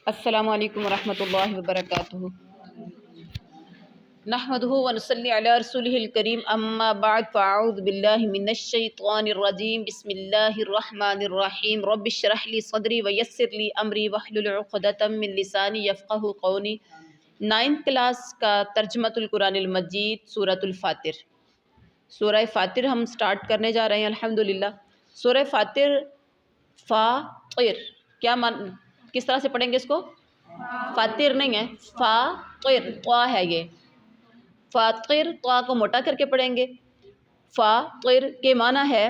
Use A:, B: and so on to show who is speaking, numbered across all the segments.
A: السلام علیکم ورحمۃ اللہ وبرکاتہ۔ نحمدہ ونصلی علی رسولہ الکریم، اما بعد فاعوذ باللہ من الشیطان الرجیم، بسم اللہ الرحمن الرحیم۔ رب اشرح لی صدری ویسر لی امری واحلل عقدۃ من لسانی یفقہوا قولی۔ 9th کلاس کا ترجمۃ القرآن المجید، سورۃ الفاتر۔ سورہ فاتر ہم سٹارٹ کرنے جا رہے ہیں الحمدللہ۔ سورہ فاتر فاطر کس طرح سے پڑھیں گے اس کو؟ فاتر نہیں ہے، فاطر، طا ہے یہ، فاطر، طا کو موٹا کر کے پڑھیں گے۔ فاطر کے معنی ہے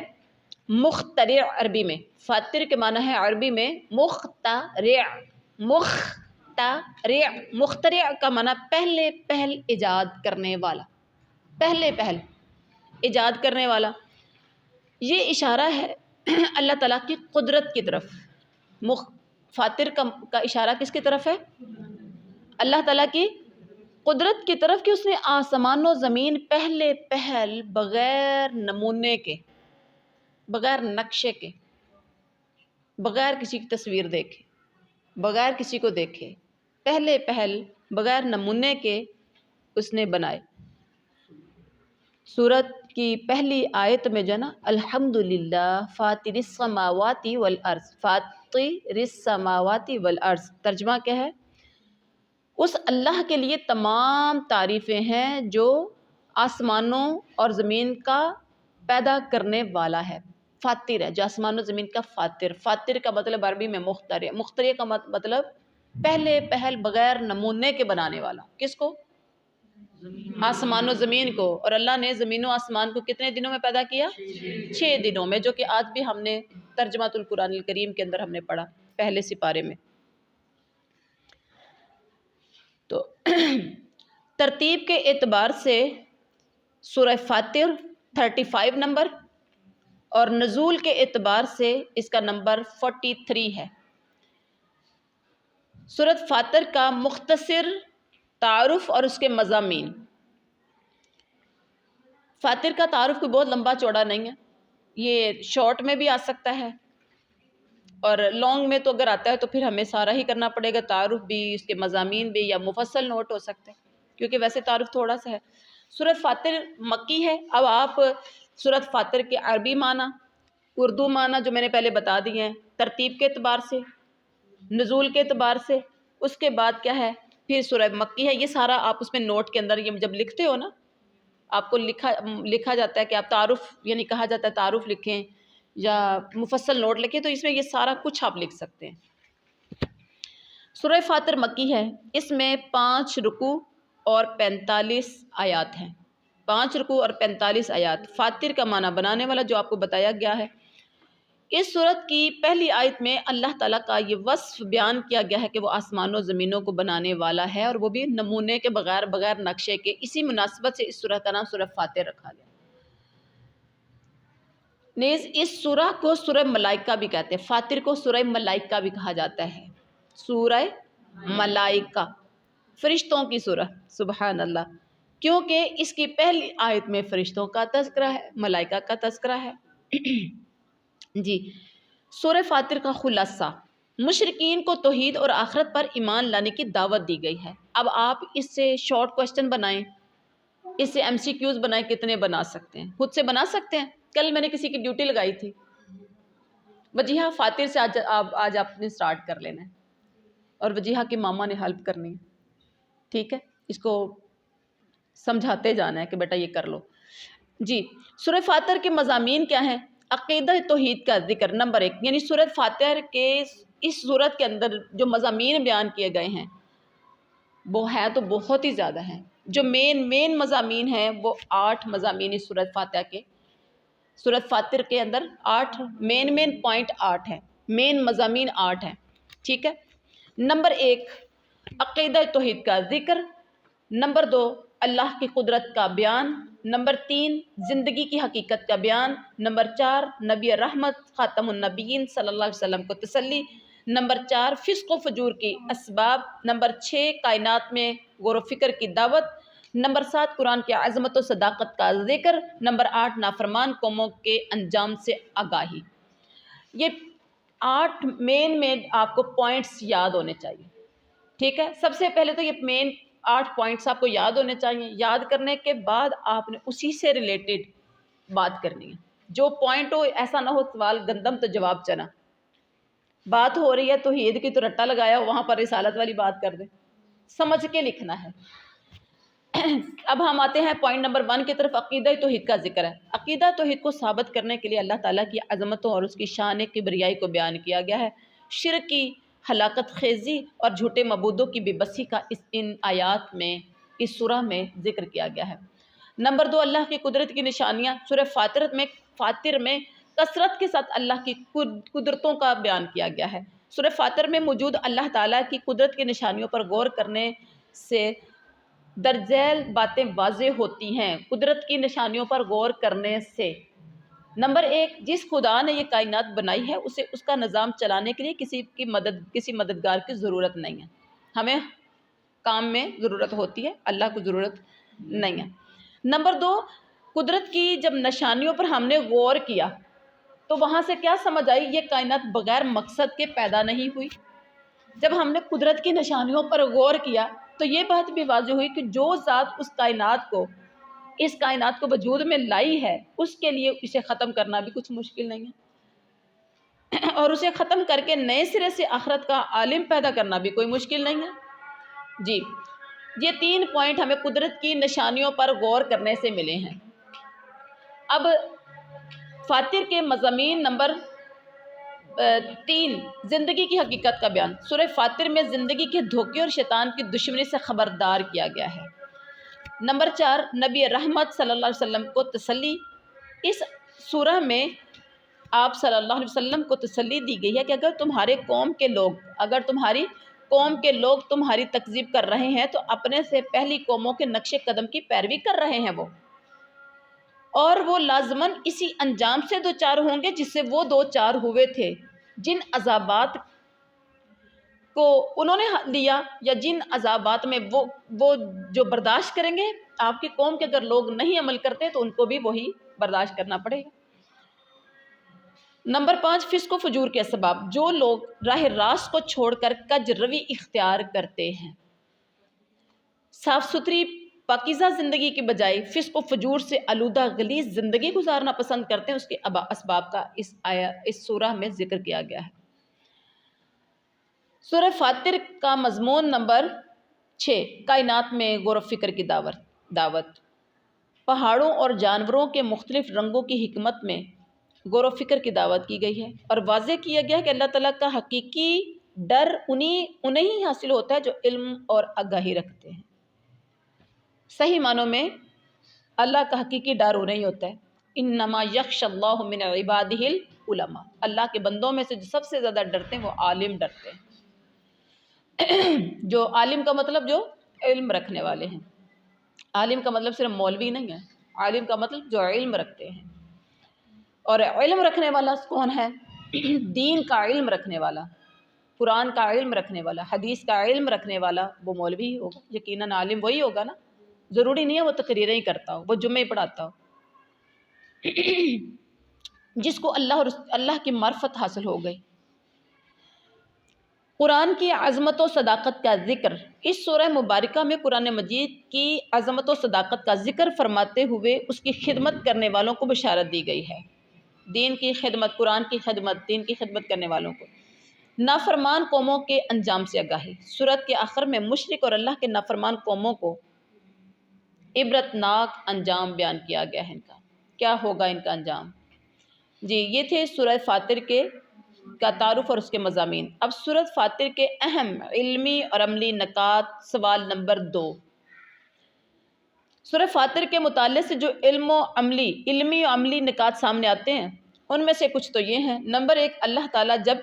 A: مخترع، عربی میں فاتر کے معنی ہے عربی میں مخترع۔ مخترع کا معنی پہل ایجاد کرنے والا، پہل ایجاد کرنے والا۔ یہ اشارہ ہے اللہ تعالیٰ کی قدرت کی طرف۔ فاتر کا اشارہ کس کی طرف ہے؟ اللہ تعالیٰ کی قدرت کی طرف، کہ اس نے آسمان و زمین پہل بغیر نمونے کے، بغیر نقشے کے، بغیر کسی کی تصویر دیکھے، بغیر کسی کو دیکھے، پہل بغیر نمونے کے اس نے بنائے۔ سورت کی پہلی آیت میں جو ہے نا، الحمدللہ فاطر السماوات والارض، فاطر السماوات والارض، ترجمہ کیا ہے؟ اس اللہ کے لیے تمام تعریفیں ہیں جو آسمانوں اور زمین کا پیدا کرنے والا ہے، فاتر ہے، جو آسمان و زمین کا فاتر۔ فاتر کا مطلب عربی میں مخترع، مخترع کا مطلب پہل بغیر نمونے کے بنانے والا۔ کس کو؟ آسمان و زمین کو۔ اور اللہ نے زمین و آسمان کو کتنے دنوں میں پیدا کیا؟ 6 دنوں میں، جو کہ آج بھی ہم نے ترجمۃ القرآن الکریم کے اندر ہم نے پڑھا، پہلے سپارے میں۔ تو ترتیب کے اعتبار سے سورہ فاتر 35 نمبر، اور نزول کے اعتبار سے اس کا نمبر 43 ہے۔ سورۃ فاتر کا مختصر تعارف اور اس کے مضامین۔ فاتر کا تعارف کوئی بہت لمبا چوڑا نہیں ہے، یہ شارٹ میں بھی آ سکتا ہے اور لانگ میں تو اگر آتا ہے تو پھر ہمیں سارا ہی کرنا پڑے گا، تعارف بھی، اس کے مضامین بھی، یا مفصل نوٹ ہو سکتے ہیں، کیونکہ ویسے تعارف تھوڑا سا ہے۔ سورۃ فاتر مکی ہے۔ اب آپ سورۃ فاتر کے عربی معنی، اردو معنی جو میں نے پہلے بتا دیے ہیں، ترتیب کے اعتبار سے، نزول کے اعتبار سے، اس کے بعد کیا ہے، پھر سورہ مکی ہے۔ یہ سارا آپ اس میں نوٹ کے اندر، یہ جب لکھتے ہو نا، آپ کو لکھا جاتا ہے کہ آپ تعارف، یعنی کہا جاتا ہے تعارف لکھیں یا مفصل نوٹ لکھیں، تو اس میں یہ سارا کچھ آپ لکھ سکتے ہیں۔ سورہ فاتر مکی ہے، اس میں 5 رکوع اور 45 آیات ہیں۔ 5 رکوع اور 45 آیات۔ فاتر کا معنی بنانے والا، جو آپ کو بتایا گیا ہے۔ اس سورت کی پہلی آیت میں اللہ تعالیٰ کا یہ وصف بیان کیا گیا ہے کہ وہ آسمان و زمینوں کو بنانے والا ہے، اور وہ بھی نمونے کے بغیر، بغیر نقشے کے۔ اسی مناسبت سے اس سورہ کا نام سورہ فاتر رکھا گیا۔ نیز اس سورہ کو سورہ ملائکہ بھی کہتے ہیں، فاتر کو سورہ ملائکہ بھی کہا جاتا ہے۔ سورہ ملائکہ، فرشتوں کی سورہ، سبحان اللہ، کیونکہ اس کی پہلی آیت میں فرشتوں کا تذکرہ ہے، ملائکہ کا تذکرہ ہے۔ جی، سورہ فاتر کا خلاصہ، مشرکین کو توحید اور آخرت پر ایمان لانے کی دعوت دی گئی ہے۔ اب آپ اس سے شارٹ کوسچن بنائیں، اس سے MCQs بنائیں، کتنے بنا سکتے ہیں؟ خود سے بنا سکتے ہیں؟ کل میں نے کسی کی ڈیوٹی لگائی تھی، وجیحہ فاتر سے آج آپ نے سٹارٹ کر لینا ہے، اور وجیحہ کی ماما نے ہیلپ کرنی ہے، ٹھیک ہے؟ اس کو سمجھاتے جانا ہے کہ بیٹا یہ کر لو۔ جی، سورہ فاتر کے مضامین کیا ہیں؟ عقیدہ توحید کا ذکر نمبر 1، یعنی سورۃ فاتر کے اس سورت کے اندر جو مضامین بیان کیے گئے ہیں وہ ہے تو بہت ہی زیادہ ہیں۔ جو مین مضامین ہیں وہ 8 مضامین اس سورۃ فاتر کے، سورۃ فاتر کے اندر 8 مین پوائنٹ 8 ہیں، مین مضامین 8 ہیں، ٹھیک ہے؟ نمبر 1 عقیدہ توحید کا ذکر، نمبر 2 اللہ کی قدرت کا بیان، نمبر 3 زندگی کی حقیقت کا بیان، نمبر 4 نبی رحمت خاتم النبیین صلی اللہ علیہ وسلم کو تسلی، نمبر 4 فسق و فجور کی اسباب، نمبر 6 کائنات میں غور و فکر کی دعوت، نمبر 7 قرآن کی عظمت و صداقت کا ذکر، نمبر 8 نافرمان قوموں کے انجام سے آگاہی۔ یہ 8 مین آپ کو پوائنٹس یاد ہونے چاہیے، ٹھیک ہے، سب سے پہلے تو یہ مین 8 پوائنٹس آپ کو یاد ہونے چاہیے. یاد کرنے کے بعد آپ نے اسی سے ریلیٹڈ بات کرنی ہے. جو پوائنٹ ہو، ایسا نہ ہو سوال گندم تو جواب چنا. بات ہو رہی ہے توحید کی تو رٹا لگایا وہاں پر رسالت والی بات کر دیں. سمجھ کے لکھنا ہے. اب ہم آتے ہیں پوائنٹ نمبر 1 کی طرف. عقیدہ توحید کا ذکر ہے. عقیدہ توحید کو ثابت کرنے کے لیے اللہ تعالیٰ کی عظمتوں اور اس کی شان کبریائی کو بیان کیا گیا ہے. شرک کی ہلاکت خیزی اور جھوٹے معبودوں کی بے بسی کا ان آیات میں، اس سورہ میں ذکر کیا گیا ہے. نمبر 2، اللہ کی قدرت کی نشانیاں. سورہ فاطر میں کثرت کے ساتھ اللہ کی قدرتوں کا بیان کیا گیا ہے. سورہ فاطر میں موجود اللہ تعالیٰ کی قدرت کی نشانیوں پر غور کرنے سے درجیل باتیں واضح ہوتی ہیں. قدرت کی نشانیوں پر غور کرنے سے نمبر 1، جس خدا نے یہ کائنات بنائی ہے اسے اس کا نظام چلانے کے لیے کسی مددگار کی ضرورت نہیں ہے. ہمیں کام میں ضرورت ہوتی ہے، اللہ کو ضرورت نہیں ہے. نمبر 2، قدرت کی جب نشانیوں پر ہم نے غور کیا تو وہاں سے کیا سمجھ آئی؟ یہ کائنات بغیر مقصد کے پیدا نہیں ہوئی. جب ہم نے قدرت کی نشانیوں پر غور کیا تو یہ بات بھی واضح ہوئی کہ جو ذات اس کائنات کو وجود میں لائی ہے اس کے لیے اسے ختم کرنا بھی کچھ مشکل نہیں ہے، اور اسے ختم کر کے نئے سرے سے آخرت کا عالم پیدا کرنا بھی کوئی مشکل نہیں ہے. جی، یہ 3 پوائنٹ ہمیں قدرت کی نشانیوں پر غور کرنے سے ملے ہیں. اب فاطر کے مضامین. نمبر 3، زندگی کی حقیقت کا بیان. سورہ فاطر میں زندگی کے دھوکے اور شیطان کی دشمنی سے خبردار کیا گیا ہے. نمبر 4، نبی رحمت صلی اللہ علیہ وسلم کو تسلی. اس سورہ میں آپ صلی اللہ علیہ وسلم کو تسلی دی گئی ہے کہ اگر تمہاری قوم کے لوگ تمہاری تکذیب کر رہے ہیں تو اپنے سے پہلی قوموں کے نقش قدم کی پیروی کر رہے ہیں اور وہ لازماً اسی انجام سے دوچار ہوں گے جس سے وہ دوچار ہوئے تھے. جن عذابات کو انہوں نے لیا یا جن عذابات میں وہ جو برداشت کریں گے، آپ کی قوم کے اگر لوگ نہیں عمل کرتے تو ان کو بھی وہی برداشت کرنا پڑے گا. نمبر 5، فسق و فجور کے اسباب. جو لوگ راہ راست کو چھوڑ کر کج روی اختیار کرتے ہیں، صاف ستھری پاکیزہ زندگی کی بجائے فسق و فجور سے آلودہ غلیظ زندگی گزارنا پسند کرتے ہیں، اس کے اسباب کا اس سورہ میں ذکر کیا گیا ہے. سورہ فاطر کا مضمون. نمبر 6، کائنات میں غور و فکر کی دعوت. پہاڑوں اور جانوروں کے مختلف رنگوں کی حکمت میں غور و فکر کی دعوت کی گئی ہے اور واضح کیا گیا ہے کہ اللہ تعالیٰ کا حقیقی ڈر انہیں ہی حاصل ہوتا ہے جو علم اور آگاہی رکھتے ہیں. صحیح معنوں میں اللہ کا حقیقی ڈر انہیں ہی ہوتا ہے. انما یخشی اللہ من عبادہ العلماء. اللہ کے بندوں میں سے جو سب سے زیادہ ڈرتے ہیں وہ عالم ڈرتے ہیں. جو عالم کا مطلب جو علم رکھنے والے ہیں. عالم کا مطلب صرف مولوی نہیں ہے، عالم کا مطلب جو علم رکھتے ہیں. اور علم رکھنے والا کون ہے؟ دین کا علم رکھنے والا، قرآن کا علم رکھنے والا، حدیث کا علم رکھنے والا وہ مولوی ہی ہوگا. یقیناً عالم وہی ہوگا نا. ضروری نہیں ہے وہ تقریریں ہی کرتا ہو، وہ جمعے ہی پڑھاتا ہو. جس کو اللہ کی معرفت حاصل ہو گئی. قرآن کی عظمت و صداقت کا ذکر. اس سورہ مبارکہ میں قرآن مجید کی عظمت و صداقت کا ذکر فرماتے ہوئے اس کی خدمت کرنے والوں کو بشارت دی گئی ہے. دین کی خدمت، قرآن کی خدمت، دین کی خدمت کرنے والوں کو. نافرمان قوموں کے انجام سے آگاہی. سورت کے آخر میں مشرک اور اللہ کے نافرمان قوموں کو عبرتناک انجام بیان کیا گیا ہے. ان کا کیا ہوگا، ان کا انجام. جی، یہ تھے سورہ فاطر کا تعارف اور اس کے مضامین. اب سورۃ فاطر کے اہم علمی اور عملی نکات. سوال نمبر 2، سورہ فاطر کے مطالعے سے جو علمی و عملی نکات سامنے آتے ہیں ان میں سے کچھ تو یہ ہیں. نمبر 1، اللہ تعالیٰ جب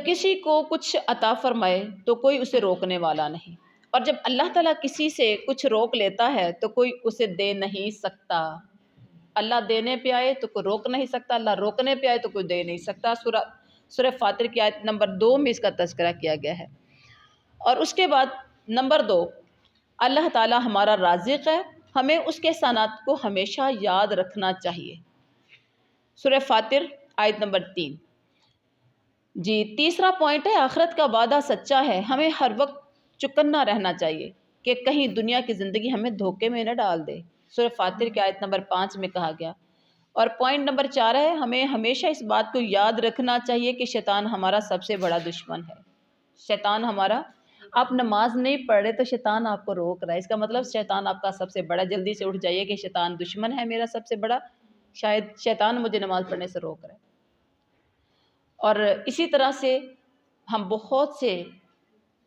A: کسی کو کچھ عطا فرمائے تو کوئی اسے روکنے والا نہیں، اور جب اللہ تعالیٰ کسی سے کچھ روک لیتا ہے تو کوئی اسے دے نہیں سکتا. اللہ دینے پہ آئے تو کوئی روک نہیں سکتا، اللہ روکنے پہ آئے تو کوئی دے نہیں سکتا. سورہ فاطر کی آیت نمبر 2 میں اس کا تذکرہ کیا گیا ہے. اور اس کے بعد نمبر 2، اللہ تعالیٰ ہمارا رازق ہے، ہمیں اس کے احسانات کو ہمیشہ یاد رکھنا چاہیے. سورہ فاطر آیت نمبر 3 جی تیسرا پوائنٹ ہے آخرت کا وعدہ سچا ہے، ہمیں ہر وقت چکنا رہنا چاہیے کہ کہیں دنیا کی زندگی ہمیں دھوکے میں نہ ڈال دے، سورہ فاتر کی آیت نمبر 5 میں کہا گیا۔ اور پوائنٹ نمبر 4 ہے ہمیں ہمیشہ اس بات کو یاد رکھنا چاہیے کہ شیطان ہمارا سب سے بڑا دشمن ہے۔ شیطان ہمارا، آپ نماز نہیں پڑھ رہے تو شیطان آپ کو روک رہا ہے، اس کا مطلب شیطان آپ کا سب سے بڑا، جلدی سے اٹھ جائیے کہ شیطان دشمن ہے میرا سب سے بڑا، شاید شیطان مجھے نماز پڑھنے سے روک رہا ہے۔ اور اسی طرح سے ہم بہت سے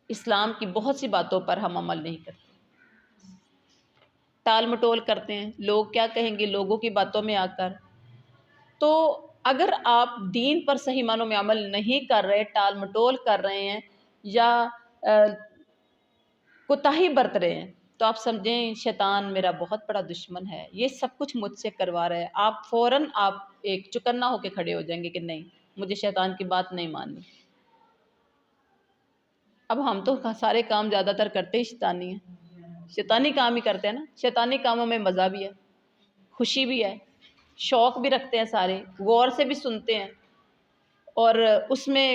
A: اسلام کی بہت سی باتوں پر ہم عمل نہیں کرتے، ٹال مٹول کرتے ہیں، لوگ کیا کہیں گے لوگوں کی باتوں میں آ کر۔ تو اگر آپ دین پر صحیح معنوں میں عمل نہیں کر رہے، ٹال مٹول کر رہے ہیں یا کوتاہی برت رہے ہیں، تو آپ سمجھیں شیطان میرا بہت بڑا دشمن ہے، یہ سب کچھ مجھ سے کروا رہا ہے۔ آپ فوراً آپ ایک چکنا ہو کے کھڑے ہو جائیں گے کہ نہیں، مجھے شیطان کی بات نہیں ماننی۔ اب ہم تو سارے کام زیادہ تر کرتے ہی شیطانی ہیں، شیطانی کام ہی کرتے ہیں نا، شیطانی کاموں میں مزہ بھی ہے، خوشی بھی ہے، شوق بھی رکھتے ہیں، سارے غور سے بھی سنتے ہیں اور اس میں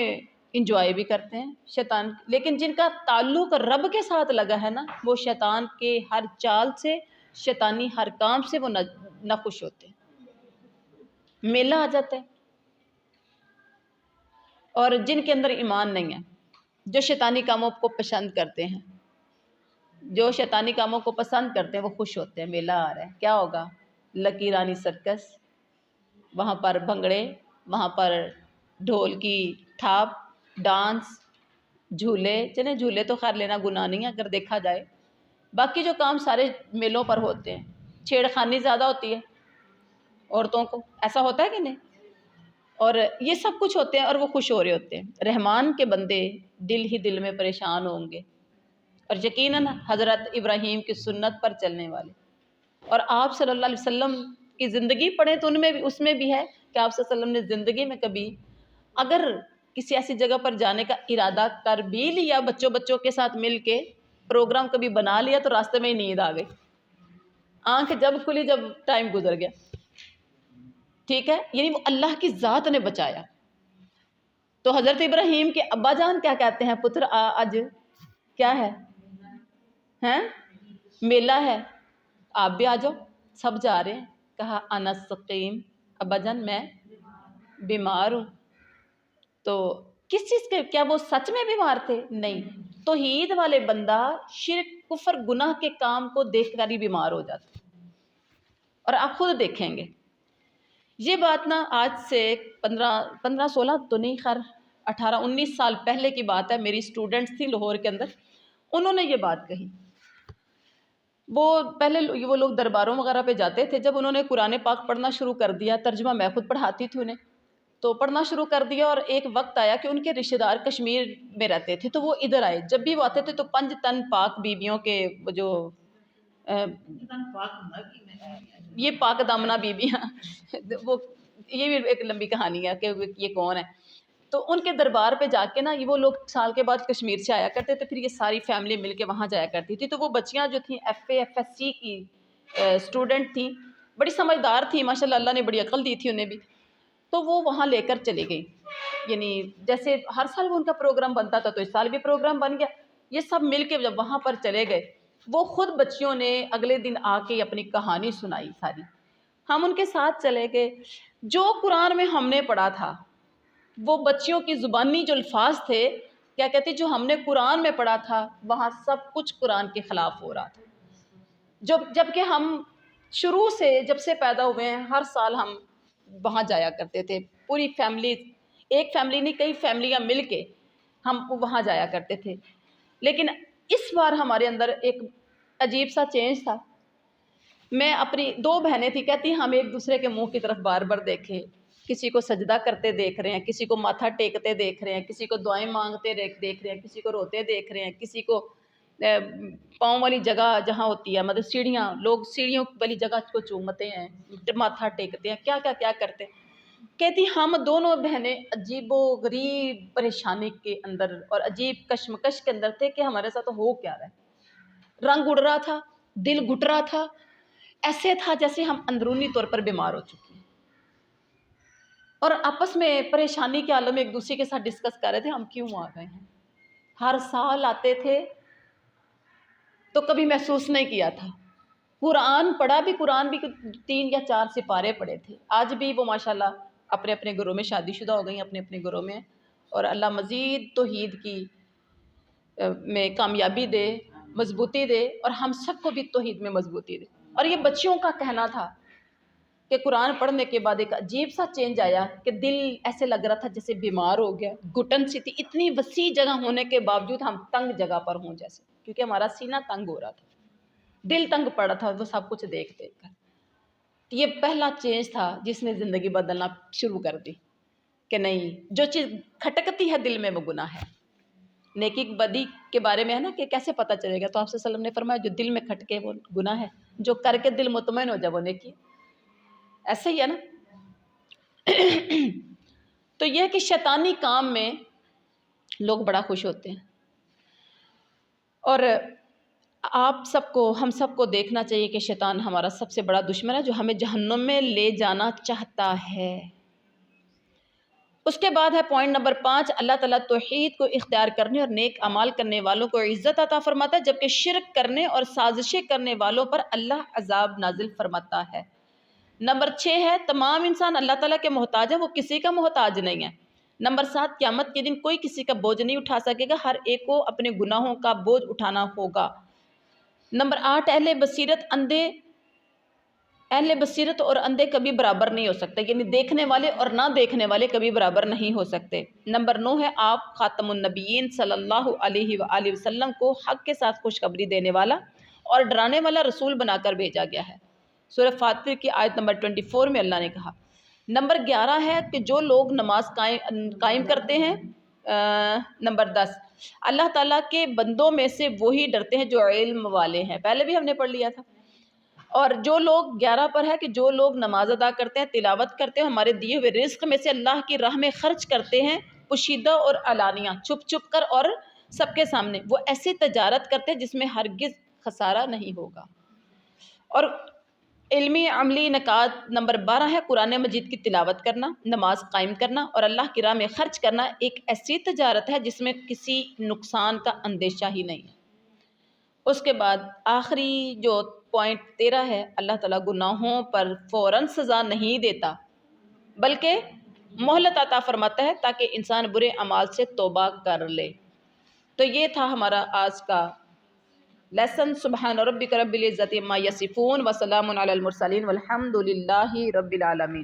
A: انجوائے بھی کرتے ہیں شیطان۔ لیکن جن کا تعلق رب کے ساتھ لگا ہے نا، وہ شیطان کے ہر چال سے، شیطانی ہر کام سے وہ نہ خوش ہوتے ہیں، میلہ آ جاتا ہے۔ اور جن کے اندر ایمان نہیں ہے، جو شیطانی کاموں کو پسند کرتے ہیں، جو شیطانی کاموں کو پسند کرتے ہیں وہ خوش ہوتے ہیں، میلہ آ رہا ہے، کیا ہوگا؟ لکی رانی سرکس، وہاں پر بھنگڑے، وہاں پر ڈھول کی تھاپ، ڈانس، جھولے، چلیں جھولے تو خیر لینا گناہ نہیں ہے اگر دیکھا جائے، باقی جو کام سارے میلوں پر ہوتے ہیں، چھیڑ خانی زیادہ ہوتی ہے عورتوں کو، ایسا ہوتا ہے کہ نہیں؟ اور یہ سب کچھ ہوتے ہیں اور وہ خوش ہو رہے ہوتے ہیں۔ رحمان کے بندے دل ہی دل میں پریشان ہوں گے، اور یقیناً حضرت ابراہیم کی سنت پر چلنے والے، اور آپ صلی اللہ علیہ وسلم کی زندگی پڑھیں تو اس میں بھی ہے کہ آپ صلی اللہ علیہ وسلم نے زندگی میں کبھی اگر کسی ایسی جگہ پر جانے کا ارادہ کر بھی لیا، بچوں کے ساتھ مل کے پروگرام کبھی بنا لیا، تو راستے میں ہی نیند آ گئی، آنکھ جب کھلی جب ٹائم گزر گیا، ٹھیک ہے، یعنی وہ اللہ کی ذات نے بچایا۔ تو حضرت ابراہیم کے ابا جان کیا کہتے ہیں؟ پتر آج کیا ہے؟ ہیں میلہ ہے، آپ بھی آ جاؤ، سب جا رہے ہیں۔ کہا انا سقیم، ابا جان میں بیمار ہوں۔ تو کس چیز کے، کیا وہ سچ میں بیمار تھے؟ نہیں، توحید والے بندہ شرک کفر گناہ کے کام کو دیکھ کر ہی بیمار ہو جاتا ہے، اور آپ خود دیکھیں گے یہ بات نا، آج سے 15-16 تو نہیں، خیر 18-19 سال پہلے کی بات ہے، میری اسٹوڈنٹس تھی لاہور کے اندر، انہوں نے یہ بات کہی۔ وہ پہلے وہ لوگ درباروں وغیرہ پہ جاتے تھے، جب انہوں نے قرآن پاک پڑھنا شروع کر دیا، ترجمہ میں خود پڑھاتی تھی انہیں، تو پڑھنا شروع کر دیا، اور ایک وقت آیا کہ ان کے رشتہ دار کشمیر میں رہتے تھے، تو وہ ادھر آئے، جب بھی وہ آتے تھے تو 5 تن پاک بیبیوں کے جو یہ پاک دامنہ بیبیاں وہ یہ بھی ایک لمبی کہانی ہے کہ یہ کون ہے، تو ان کے دربار پہ جا کے نا، یہ وہ لوگ سال کے بعد کشمیر سے آیا کرتے تھے، پھر یہ ساری فیملی مل کے وہاں جایا کرتی تھی، تو وہ بچیاں جو تھیں FA FSC کی اسٹوڈنٹ تھیں، بڑی سمجھدار تھیں ماشاءاللہ، اللہ نے بڑی عقل دی تھی انہیں بھی، تو وہ وہاں لے کر چلی گئی، یعنی جیسے ہر سال وہ ان کا پروگرام بنتا تھا، تو اس سال بھی پروگرام بن گیا، یہ سب مل کے جب وہاں پر چلے گئے، وہ خود بچیوں نے اگلے دن آ کے اپنی کہانی سنائی ساری، ہم ان کے ساتھ چلے گئے، جو قرآن میں ہم نے پڑھا تھا، وہ بچیوں کی زبانی جو الفاظ تھے، کیا کہتے جو ہم نے قرآن میں پڑھا تھا، وہاں سب کچھ قرآن کے خلاف ہو رہا تھا، جب کہ ہم شروع سے جب سے پیدا ہوئے ہیں، ہر سال ہم وہاں جایا کرتے تھے، پوری فیملی، ایک فیملی نہیں کئی فیملیاں مل کے ہم وہاں جایا کرتے تھے، لیکن اس بار ہمارے اندر ایک عجیب سا چینج تھا۔ میں اپنی 2 بہنیں تھیں، کہتی ہم ایک دوسرے کے منہ کی طرف بار بار دیکھیں، کسی کو سجدہ کرتے دیکھ رہے ہیں، کسی کو ماتھا ٹیکتے دیکھ رہے ہیں، کسی کو دعائیں مانگتے دیکھ رہے ہیں، کسی کو روتے دیکھ رہے ہیں، کسی کو پاؤں والی جگہ جہاں ہوتی ہے، مطلب سیڑھیاں، لوگ سیڑھیوں والی جگہ کو چومتے ہیں، ماتھا ٹیکتے ہیں، کیا کرتے ہیں۔ کہتی ہم دونوں بہنیں عجیب و غریب پریشانی کے اندر اور عجیب کشمکش کے اندر تھے کہ ہمارے ساتھ ہو کیا رہا ہے، رنگ اڑ رہا تھا، دل گھٹ رہا تھا، ایسے تھا جیسے ہم اندرونی طور پر بیمار ہو چکے ہیں۔ اور آپس میں پریشانی کے عالم میں ایک دوسرے کے ساتھ ڈسکس کر رہے تھے ہم کیوں آ گئے ہیں. ہر سال آتے تھے تو کبھی محسوس نہیں کیا تھا. قرآن پڑھا بھی، قرآن بھی 3 یا 4 سپارے پڑھے تھے. آج بھی وہ ماشاءاللہ اپنے اپنے گھروں میں شادی شدہ ہو گئی، اپنے اپنے گھروں میں، اور اللہ مزید توحید کی میں کامیابی دے، مضبوطی دے، اور ہم سب کو بھی توحید میں مضبوطی دے. اور یہ بچیوں کا کہنا تھا کہ قرآن پڑھنے کے بعد ایک عجیب سا چینج آیا کہ دل ایسے لگ رہا تھا جیسے بیمار ہو گیا، گھٹن سی تھی. اتنی وسیع جگہ ہونے کے باوجود ہم تنگ جگہ پر ہوں جیسے، کیونکہ ہمارا سینہ تنگ ہو رہا تھا، دل تنگ پڑا تھا وہ سب کچھ دیکھ دیکھ کر. یہ پہلا چینج تھا جس نے زندگی بدلنا شروع کر دی کہ نہیں، جو چیز کھٹکتی ہے دل میں وہ گناہ ہے. نیکی بدی کے بارے میں ہے نا کہ کیسے پتہ چلے گا، تو آپ صلی اللہ علیہ وسلم نے فرمایا جو دل میں کھٹکے وہ گناہ ہے، جو کر کے دل مطمئن ہو جائے وہ نیکی. ایسے ہی ہے نا. تو یہ کہ شیطانی کام میں لوگ بڑا خوش ہوتے ہیں، اور آپ سب کو، ہم سب کو دیکھنا چاہیے کہ شیطان ہمارا سب سے بڑا دشمن ہے جو ہمیں جہنم میں لے جانا چاہتا ہے. اس کے بعد ہے پوائنٹ نمبر 5، اللہ تعالیٰ توحید کو اختیار کرنے اور نیک اعمال کرنے والوں کو عزت عطا فرماتا ہے، جبکہ شرک کرنے اور سازشیں کرنے والوں پر اللہ عذاب نازل فرماتا ہے. نمبر 6 ہے تمام انسان اللہ تعالیٰ کے محتاج ہیں، وہ کسی کا محتاج نہیں ہے. نمبر 7 قیامت کے دن کوئی کسی کا بوجھ نہیں اٹھا سکے گا، ہر ایک کو اپنے گناہوں کا بوجھ اٹھانا ہوگا. نمبر 8 اہل بصیرت اور اندھے کبھی برابر نہیں ہو سکتے، یعنی دیکھنے والے اور نہ دیکھنے والے کبھی برابر نہیں ہو سکتے. نمبر 9 ہے آپ خاتم النبیین صلی اللہ علیہ وآلہ وسلم کو حق کے ساتھ خوشخبری دینے والا اور ڈرانے والا رسول بنا کر بھیجا گیا ہے. سورہ فاتر کی آیت نمبر 24 میں اللہ نے کہا. نمبر 11 ہے کہ جو لوگ نماز قائم کرتے ہیں. نمبر 10 اللہ تعالیٰ کے بندوں میں سے وہی ڈرتے ہیں جو علم والے ہیں، پہلے بھی ہم نے پڑھ لیا تھا. اور جو لوگ 11 پر ہے کہ جو لوگ نماز ادا کرتے ہیں، تلاوت کرتے ہیں، ہمارے دیے ہوئے رزق میں سے اللہ کی راہ میں خرچ کرتے ہیں، پوشیدہ اور علانیہ، چھپ چھپ کر اور سب کے سامنے، وہ ایسی تجارت کرتے ہیں جس میں ہرگز خسارہ نہیں ہوگا. اور علمی عملی نکات نمبر 12 ہے قرآن مجید کی تلاوت کرنا، نماز قائم کرنا اور اللہ کی راہ میں خرچ کرنا ایک ایسی تجارت ہے جس میں کسی نقصان کا اندیشہ ہی نہیں ہے. اس کے بعد آخری جو پوائنٹ 13 ہے، اللہ تعالیٰ گناہوں پر فوراً سزا نہیں دیتا بلکہ مہلت عطا فرماتا ہے تاکہ انسان برے اعمال سے توبہ کر لے. تو یہ تھا ہمارا آج کا لیسن. سبحان ربک رب العزت عما یصفون وسلام علی المرسلین والحمد للہ رب العالمین.